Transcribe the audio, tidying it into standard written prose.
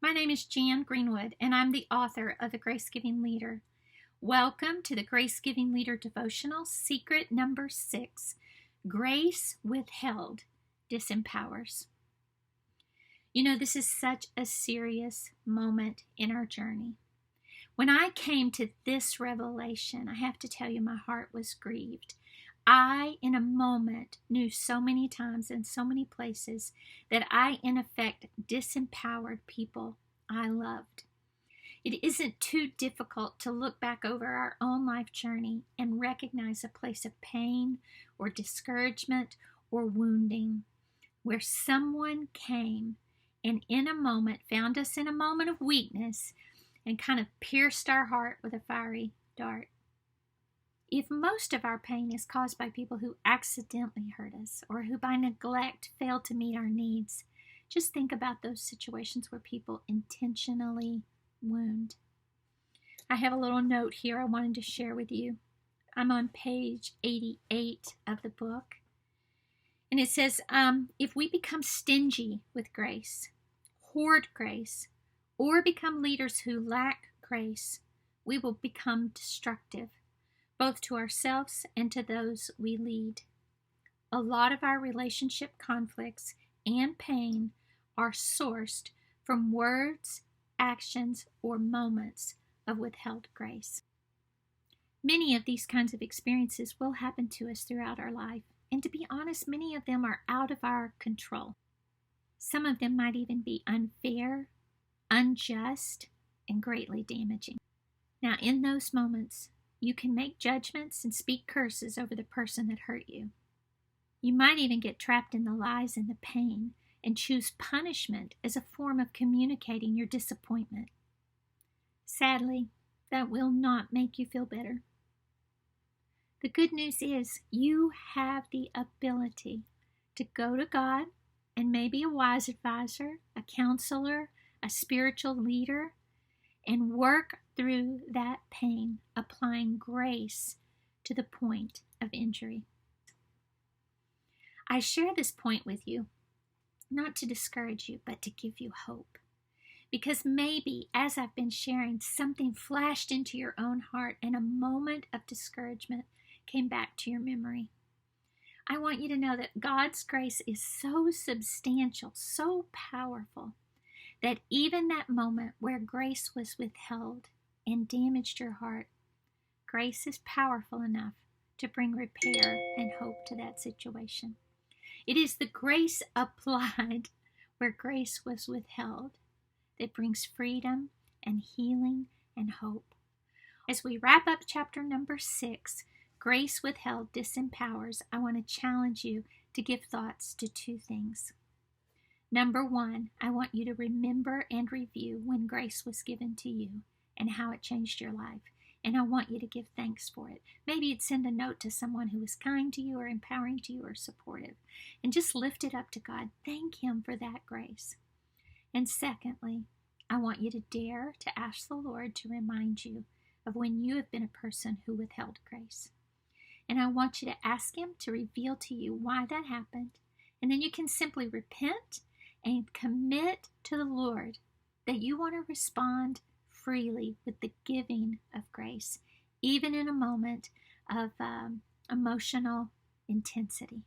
My name is Jan Greenwood, and I'm the author of The Grace Giving Leader. Welcome to the Grace Giving Leader Devotional, Secret Number 6, Grace Withheld, Disempowers. You know, this is such a serious moment in our journey. When I came to this revelation, I have to tell you, my heart was grieved. I, in a moment, knew so many times in so many places that I, in effect, disempowered people I loved. It isn't too difficult to look back over our own life journey and recognize a place of pain or discouragement or wounding where someone came and in a moment found us in a moment of weakness and kind of pierced our heart with a fiery dart. If most of our pain is caused by people who accidentally hurt us or who by neglect failed to meet our needs, just think about those situations where people intentionally wound. I have a little note here I wanted to share with you. I'm on page 88 of the book. And it says, if we become stingy with grace, hoard grace, or become leaders who lack grace, we will become destructive, both to ourselves and to those we lead. A lot of our relationship conflicts and pain are sourced from words, actions, or moments of withheld grace. Many of these kinds of experiences will happen to us throughout our life, and to be honest, many of them are out of our control. Some of them might even be unfair, unjust, and greatly damaging. Now, in those moments, you can make judgments and speak curses over the person that hurt you. You might even get trapped in the lies and the pain and choose punishment as a form of communicating your disappointment. Sadly, that will not make you feel better. The good news is you have the ability to go to God and maybe a wise advisor, a counselor, a spiritual leader, and work through that pain, applying grace to the point of injury. I share this point with you, not to discourage you, but to give you hope. Because maybe, as I've been sharing, something flashed into your own heart and a moment of discouragement came back to your memory. I want you to know that God's grace is so substantial, so powerful, that even that moment where grace was withheld and damaged your heart, grace is powerful enough to bring repair and hope to that situation. It is the grace applied where grace was withheld that brings freedom and healing and hope. As we wrap up chapter number 6, Grace Withheld Disempowers, I want to challenge you to give thoughts to two things. Number 1, I want you to remember and review when grace was given to you and how it changed your life. And I want you to give thanks for it. Maybe you'd send a note to someone who was kind to you or empowering to you or supportive. And just lift it up to God. Thank Him for that grace. And secondly, I want you to dare to ask the Lord to remind you of when you have been a person who withheld grace. And I want you to ask Him to reveal to you why that happened. And then you can simply repent and commit to the Lord that you want to respond freely with the giving of grace, even in a moment of emotional intensity.